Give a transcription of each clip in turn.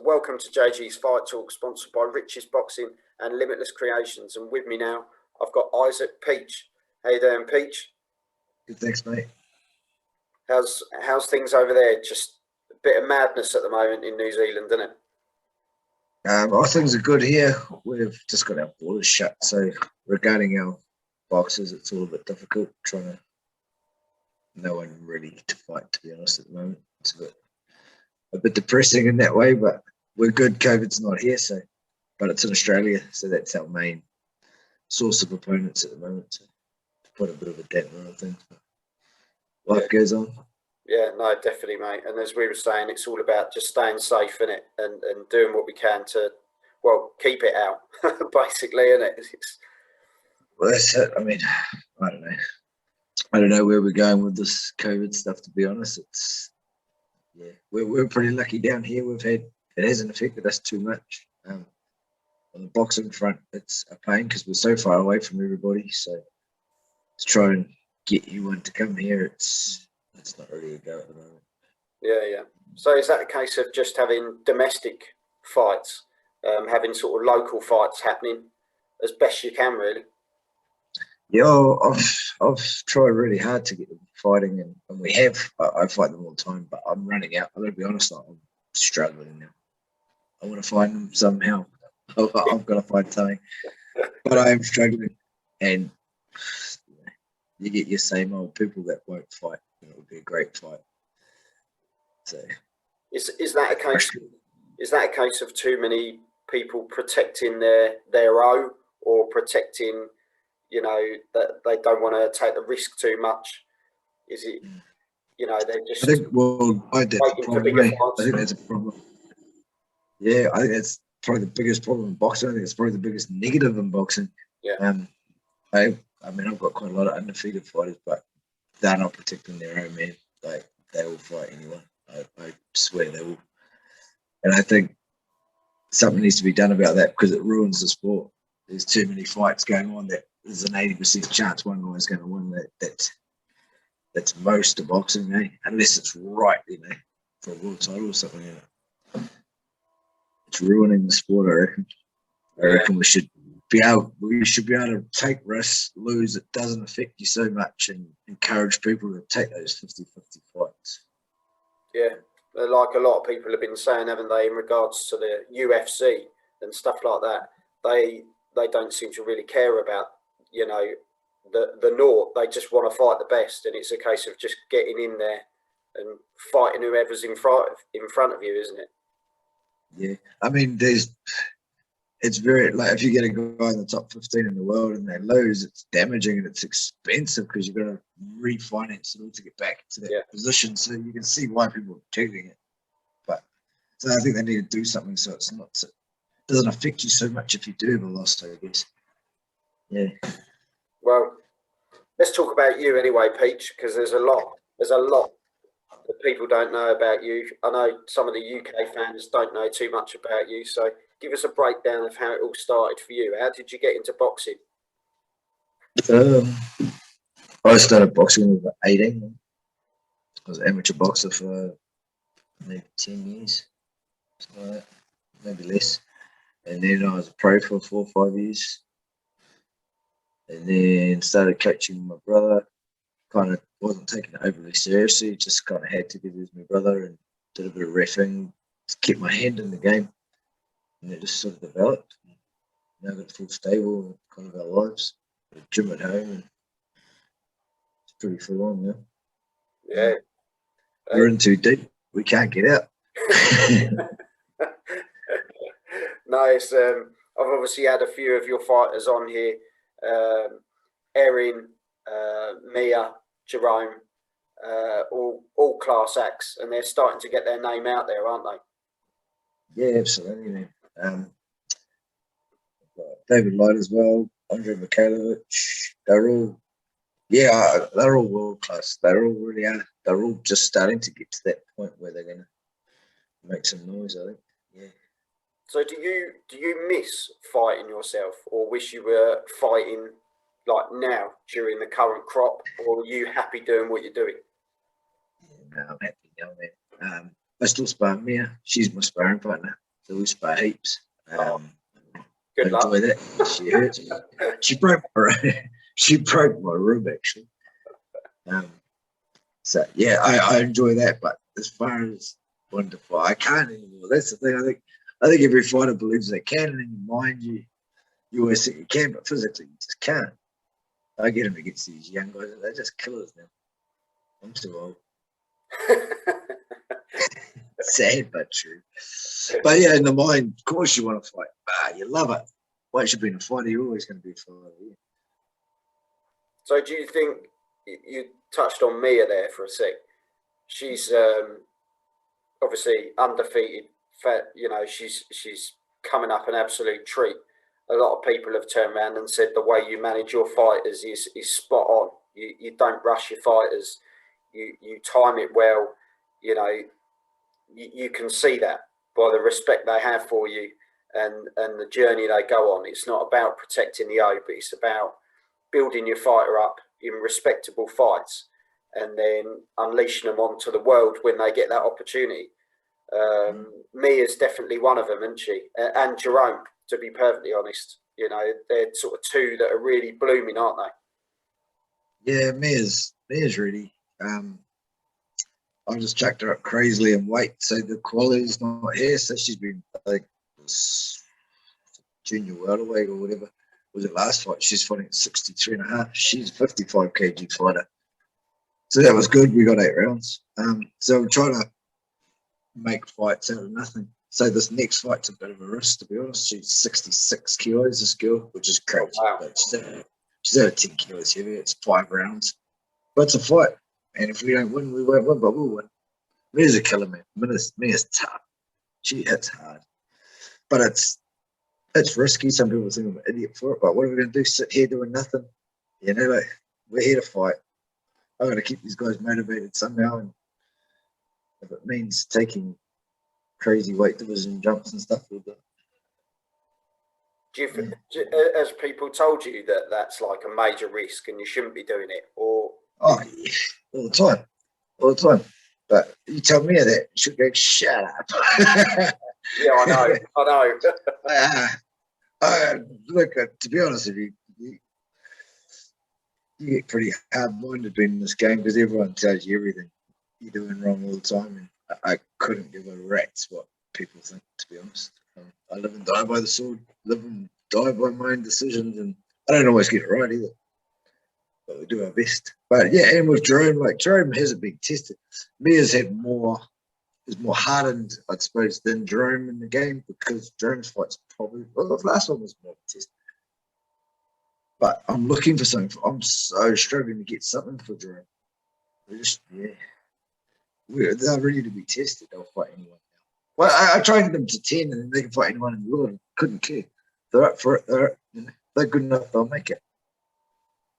welcome to JG's Fight Talk, sponsored by Rich's Boxing and Limitless Creations. And with me now, I've got Isaac Peach. How you doing, Peach? Good, thanks, mate. How's things over there? Just a bit of madness at the moment in New Zealand, isn't it? Our things are good here. We've just got our borders shut, so regarding our boxers, it's all a bit difficult. No one ready to fight, to be honest, at the moment. It's a bit depressing in that way, but we're good. COVID's not here, but it's in Australia, so that's our main source of opponents at the moment. So to put a bit of a damper on things, but life goes on. Yeah, no, definitely, mate. And as we were saying, it's all about just staying safe in it and doing what we can to, well, keep it out, basically, isn't it? Well, that's it. I mean, I don't know where we're going with this COVID stuff, to be honest. We're pretty lucky down here. It hasn't affected us too much. On the boxing front, it's a pain because we're so far away from everybody. So to try and get anyone to come here, it's not really a go at the moment. Yeah. So is that a case of just having domestic fights, having sort of local fights happening as best you can, really? Yeah, I've tried really hard to get them fighting, and we have. I fight them all the time, but I'm running out. I'm going to be honest, I'm struggling now. I want to find them somehow. I've got to find something, but I am struggling, and you get your same old people that won't fight. It would be a great fight. So, is that a case? Is that a case of too many people protecting their own, or protecting, that they don't want to take the risk too much? Is it, they're just? I think that's a problem. I think that's a problem. Yeah, I think that's probably the biggest problem in boxing. I think it's probably the biggest negative in boxing. Yeah. I've got quite a lot of undefeated fighters, but they're not protecting their own man. Like, they will fight anyone. I swear they will. And I think something needs to be done about that because it ruins the sport. There's too many fights going on that there's an 80% chance one guy's going to win. That's most of boxing, unless it's right, for a world title or something. It's ruining the sport, I reckon. I reckon we should be able to take risks, lose. It doesn't affect you so much, and encourage people to take those 50-50 fights. Yeah, like a lot of people have been saying, haven't they, in regards to the UFC and stuff like that. They don't seem to really care about, the naught. They just want to fight the best, and it's a case of just getting in there and fighting whoever's in front of you, isn't it? Yeah, I mean, it's very, like, if you get a guy in the top 15 in the world and they lose, it's damaging and it's expensive because you've got to refinance it all to get back to that position. So you can see why people are taking it. But so I think they need to do something so it doesn't affect you so much if you do have a loss, I guess. Yeah. Well, let's talk about you anyway, Peach, because there's a lot that people don't know about you. I know some of the UK fans don't know too much about you, so give us a breakdown of how it all started for you. How did you get into boxing? I started boxing when I was 18. I was an amateur boxer for maybe 10 years, something like that, maybe less. And then I was a pro for 4 or 5 years. And then started coaching my brother. Kind of wasn't taking it overly seriously, just kind of had to because he was my brother, and did a bit of reffing to keep my hand in the game. And it just sort of developed. Now I've got a full stable, kind of our lives. A gym at home, and it's pretty full on now. Yeah. We're in too deep. We can't get out. Nice. I've obviously had a few of your fighters on here. Erin, Mia, Jerome, all class acts, and they're starting to get their name out there, aren't they? Yeah, absolutely, man. David Light as well, Andre Mikhailovich, they're all world class. They're all really are. They're all just starting to get to that point where they're going to make some noise, I think. Yeah. So do you miss fighting yourself, or wish you were fighting like now during the current crop, or are you happy doing what you're doing? Yeah, no, I'm happy now, man. I still spar Mia. She's my sparring partner. So we spar heaps. I Good luck. enjoy that. She hurts me. She broke my rib actually. So yeah, I enjoy that. But as far as one to fight, I can't anymore. That's the thing. I think every fighter believes they can, and in your mind you always think you can, but physically you just can't. I get them against these young guys; they're just killers now. I'm too old. Sad but true. But yeah, in the mind, of course you want to fight. You love it. Once you've been a fighter, you're always going to be a fighter. Yeah. So do you think you touched on Mia there for a sec? She's obviously undefeated. You know, she's coming up an absolute treat. A lot of people have turned around and said the way you manage your fighters is spot on. You don't rush your fighters. You time it well. You know, you can see that by the respect they have for you and the journey they go on. It's not about protecting the O, but it's about building your fighter up in respectable fights and then unleashing them onto the world when they get that opportunity. Mia's definitely one of them, isn't she? And Jerome, to be perfectly honest. You know, they're sort of two that are really blooming, aren't they? Yeah, Mia's really. I just chucked her up crazily in weight, so the quality's not here. So she's been like junior welterweight or whatever. Was it last fight? She's fighting at 63.5. She's a 55 kg fighter. So that was good. We got 8 rounds. So I'm trying to make fights out of nothing. So this next fight's a bit of a risk, to be honest. She's 66 kilos, this girl, which is crazy. Oh, wow. But she's over 10 kilos heavy. It's 5 rounds. But it's a fight. And if we don't win, we won't win, but we'll win. Mia's a killer, man. Mia's tough. She hits hard. But it's risky. Some people think I'm an idiot for it, but what are we going to do? Sit here doing nothing? You know, like, we're here to fight. I've got to keep these guys motivated somehow. And if it means taking crazy weight division jumps and stuff, we'll do it. Has people told you that that's like a major risk and you shouldn't be doing it? Or yeah, all the time. But you tell me that, you should go, shut up. Yeah, I know. Look, to be honest with you, you get pretty hard-minded being in this game because everyone tells you everything you're doing wrong all the time. And I couldn't give a rat's what people think, to be honest. I live and die by the sword, live and die by my own decisions, and I don't always get it right either. But we do our best. But yeah, and with Jerome, like Jerome hasn't been tested. Mia's is more hardened, I suppose, than Jerome in the game because Jerome's fight's probably, well, the last one was more tested. But I'm looking for something. I'm so struggling to get something for Jerome. They're ready to be tested. They'll fight anyone now. Well, I trained them to 10 and they can fight anyone in the world. Couldn't care. They're up for it. They're good enough. They'll make it.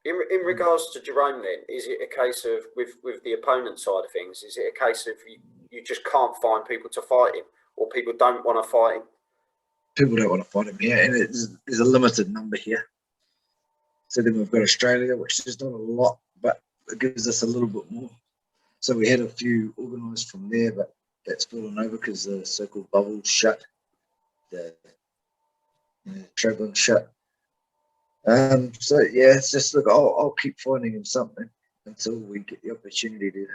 In regards to Jerome, then, is it a case of with the opponent side of things? Is it a case of you just can't find people to fight him, or people don't want to fight him? People don't want to fight him here, and there's a limited number here. So then we've got Australia, which is not a lot, but it gives us a little bit more. So we had a few organised from there, but that's fallen over because the so-called bubble's shut, the travelling shut. So yeah, it's just look. I'll keep finding him something until we get the opportunity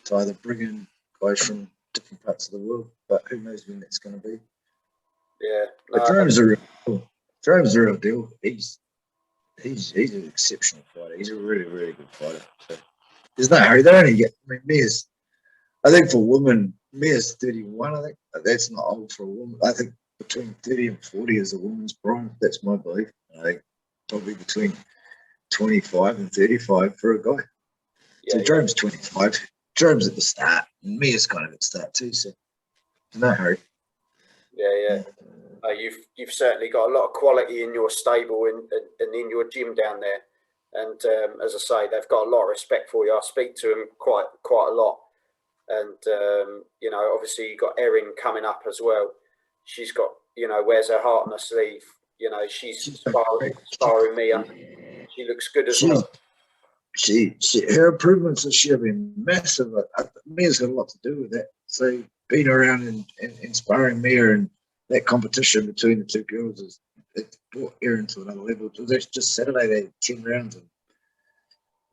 to either bring in guys from different parts of the world, but who knows when that's going to be. Yeah, but Jerome's a real deal. He's an exceptional fighter. He's a really, really good fighter. So there's no hurry. They only get. I mean, I think for women, Mia's 31. I think that's not old for a woman. I think between 30 and 40 is a woman's prime. That's my belief. I think probably between 25 and 35 for a guy. Yeah, so Jerome's 25. Jerome's at the start. And Mia's kind of at the start too. So there's no hurry. Yeah. You've certainly got a lot of quality in your stable and in your gym down there. And as I say, they've got a lot of respect for you. I speak to them quite a lot. And, you know, obviously you've got Erin coming up as well. She's got, you know, wears her heart on her sleeve. You know, she's sparring Mia. She looks good as well. Her improvements this year have been massive. Mia's got a lot to do with that. So being around and inspiring Mia and that competition between the two girls is it brought Erin to another level. It was just Saturday. They had 10 rounds, and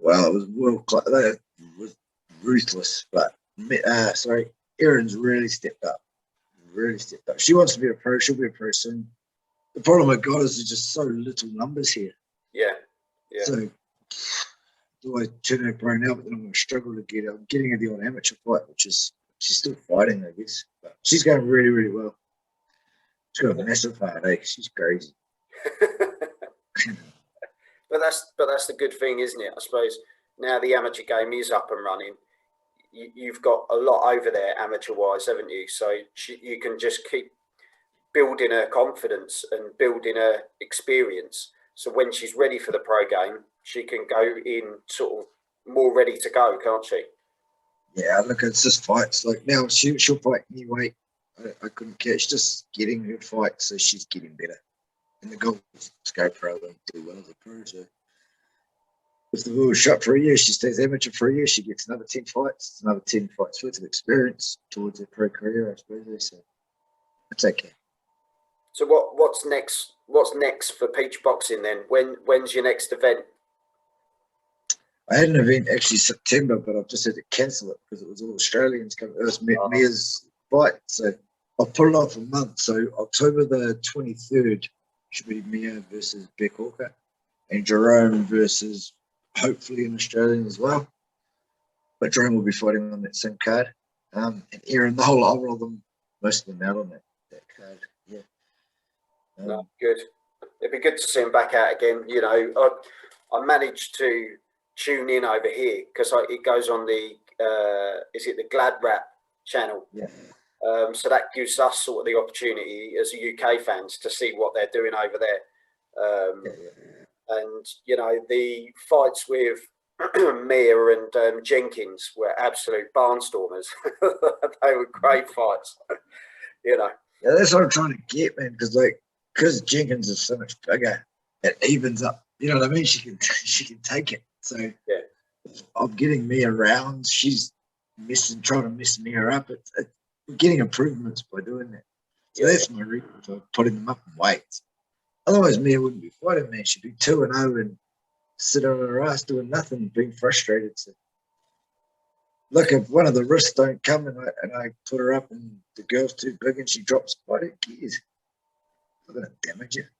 wow, it was world class. It was ruthless, but Erin's really stepped up. Really stepped up. She wants to be a pro. She'll be a pro soon. The problem I got is there's just so little numbers here. Yeah. So do I turn her pro now? But then I'm going to struggle to get her. I'm getting her the odd amateur fight, which is she's still fighting, I guess. But she's going really, really well. She's got a massive heart, eh? She's crazy. But that's the good thing, isn't it? I suppose now the amateur game is up and running. You've got a lot over there amateur-wise, haven't you? So you can just keep building her confidence and building her experience. So when she's ready for the pro game, she can go in sort of more ready to go, can't she? Yeah, look, it's just fights. Like now, she'll fight any weight. I couldn't catch. Just getting her fight, so she's getting better. And the goal is to go pro and do well as a pro. So if the rule's shut for a year, she stays amateur for a year, she gets another 10 fights. It's another 10 fights worth of experience towards her pro career, I suppose. So it's okay. So what's next? What's next for Peach Boxing then? When's your next event? I had an event actually September, but I've just had to cancel it because it was all Australians coming. It was Mia's fight, so I'll put it off a month. So October the 23rd should be Mia versus Beck Hawker, and Jerome versus hopefully an Australian as well. But Jerome will be fighting on that same card. And Erin, I'll roll them, most of them out on that card. Yeah. No, good. It'd be good to see him back out again. You know, I managed to tune in over here because it goes on the is it the Glad Rap channel? Yeah. So that gives us sort of the opportunity as UK fans to see what they're doing over there. And you know, the fights with Mia and Jenkins were absolute barnstormers. They were great fights. You know. Yeah, that's what I'm trying to get, man. Because Jenkins is so much bigger, it evens up. You know what I mean? She can take it. So yeah, I'm getting Mia around. She's trying to mess Mia up. We're getting improvements by doing that. So that's my reason for putting them up in weight. Otherwise, Mia wouldn't be fighting, man. She'd be 2-0 and sit on her ass doing nothing, being frustrated. So, look, if one of the wrists don't come and I put her up and the girl's too big and she drops, who cares? I'm going to damage her.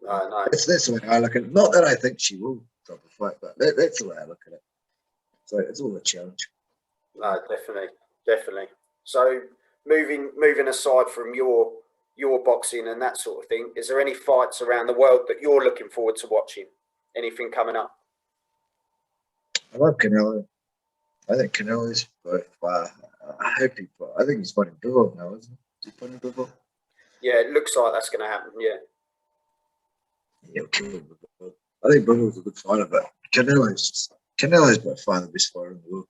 No. That's the way I look at it. Not that I think she will drop a fight, but that's the way I look at it. So it's all a challenge. No, definitely. So moving aside from your boxing and that sort of thing, is there any fights around the world that you're looking forward to watching? Anything coming up? I love Canelo. I think Canelo's I think he's fighting Bivol now, isn't he? Is he fighting Bivol? Yeah, it looks like that's going to happen. Yeah, he'll kill Bivol. I think Bivol's a good fighter, but Canelo's by far the best fighter in the world.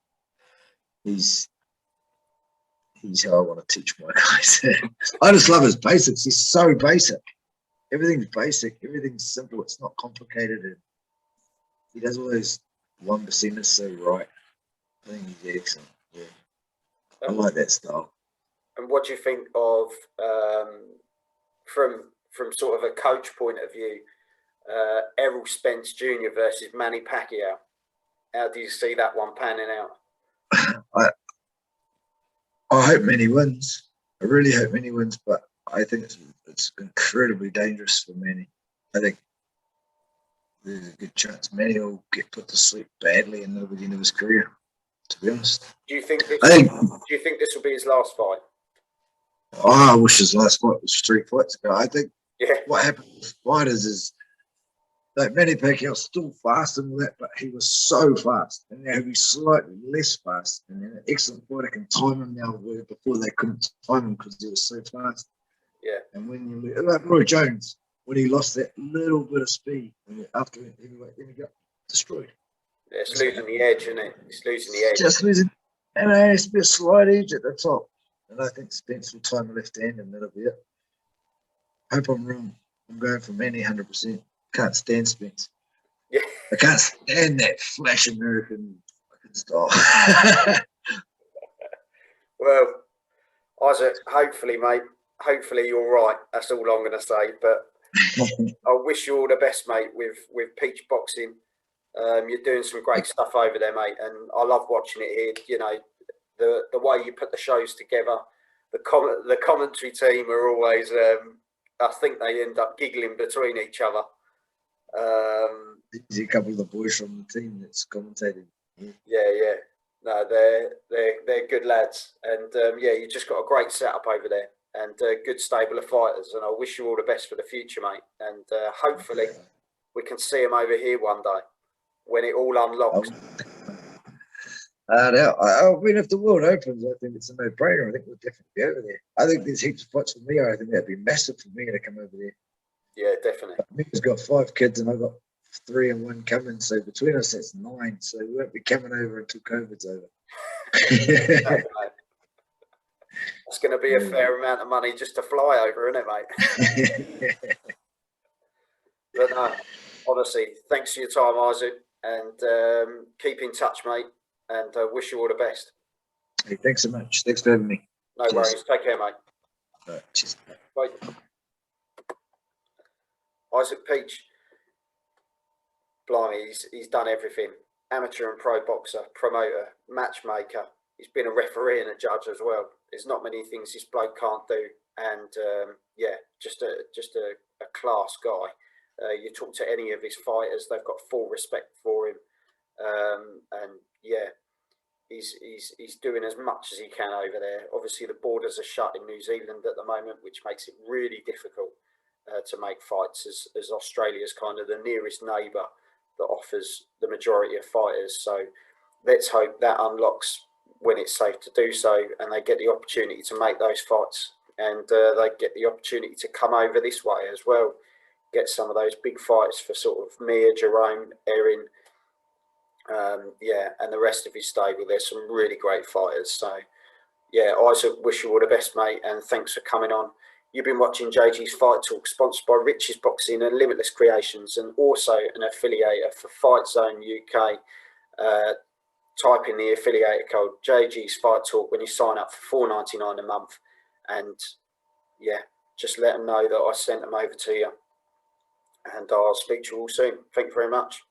He's how I want to teach my guys. I just love his basics. He's so basic. Everything's basic. Everything's simple. It's not complicated. And he does all those 1%ers so right. I think he's excellent. Yeah, I like that style. And what do you think of from sort of a coach point of view, Errol Spence Jr. versus Manny Pacquiao? How do you see that one panning out? I hope Manny wins. I really hope Manny wins, but I think it's incredibly dangerous for Manny. I think there's a good chance Manny will get put to sleep badly and that'll be the end of his career, to be honest. Do you think this will be his last fight? Oh, I wish his last fight was 3 fights ago. I think what happened with fighters is like Manny Pacquiao's still fast and all that, but he was so fast. And now he's slightly less fast. And then an excellent fighter can time him now where before they couldn't time him because he was so fast. Yeah. And when you like Roy Jones, when he lost that little bit of speed after heavyweight, then he got destroyed. Yeah, it's losing the edge, isn't it? It's losing the edge. Just losing. And it has to be a slight edge at the top. And I think Spence will time the left hand and that'll be it. Hope I'm wrong. I'm going for Manny 100%. Can't stand Spence. Yeah. I can't stand that flash American fucking style. Well, Isaac, hopefully, mate, hopefully you're right. That's all I'm going to say. But I wish you all the best, mate, with Peach Boxing. You're doing some great stuff over there, mate, and I love watching it here. You know, the way you put the shows together. The commentary team are always. I think they end up giggling between each other. There's a couple of the boys from the team that's commentated. Yeah. No, they're good lads, and yeah, you just got a great setup over there, and good stable of fighters. And I wish you all the best for the future, mate. And hopefully, we can see them over here one day when it all unlocks. If the world opens, I think it's a no-brainer. I think we'll definitely be over there. I think there's heaps of spots for me. I think that'd be massive for me to come over there. Yeah, definitely. He's got 5 kids, and I've got 3 and 1 coming. So between us, that's 9. So we won't be coming over until COVID's over. It's going to be a fair amount of money just to fly over, isn't it, mate? But no, honestly, thanks for your time, Isaac, and keep in touch, mate. And wish you all the best. Hey, thanks so much. Thanks for having me. No worries. Take care, mate. Cheers. Bye. Isaac Peach. Blimey, he's done everything. Amateur and pro boxer, promoter, matchmaker. He's been a referee and a judge as well. There's not many things this bloke can't do. And yeah, just a class guy. You talk to any of his fighters, they've got full respect for him. And yeah, he's doing as much as he can over there. Obviously, the borders are shut in New Zealand at the moment, which makes it really difficult to make fights, as Australia's kind of the nearest neighbour that offers the majority of fighters. So let's hope that unlocks when it's safe to do so, and they get the opportunity to make those fights, and they get the opportunity to come over this way as well, get some of those big fights for sort of Mia, Jerome, Erin, yeah, and the rest of his stable. There's some really great fighters. So yeah, Isaac, wish you all the best, mate, and thanks for coming on. You've been watching JG's Fight Talk, sponsored by Rich's Boxing and Limitless Creations, and also an affiliator for Fight Zone UK. Type in the affiliator code JG's Fight Talk when you sign up for $4.99 a month, and yeah, just let them know that I sent them over to you, and I'll speak to you all soon. Thank you very much.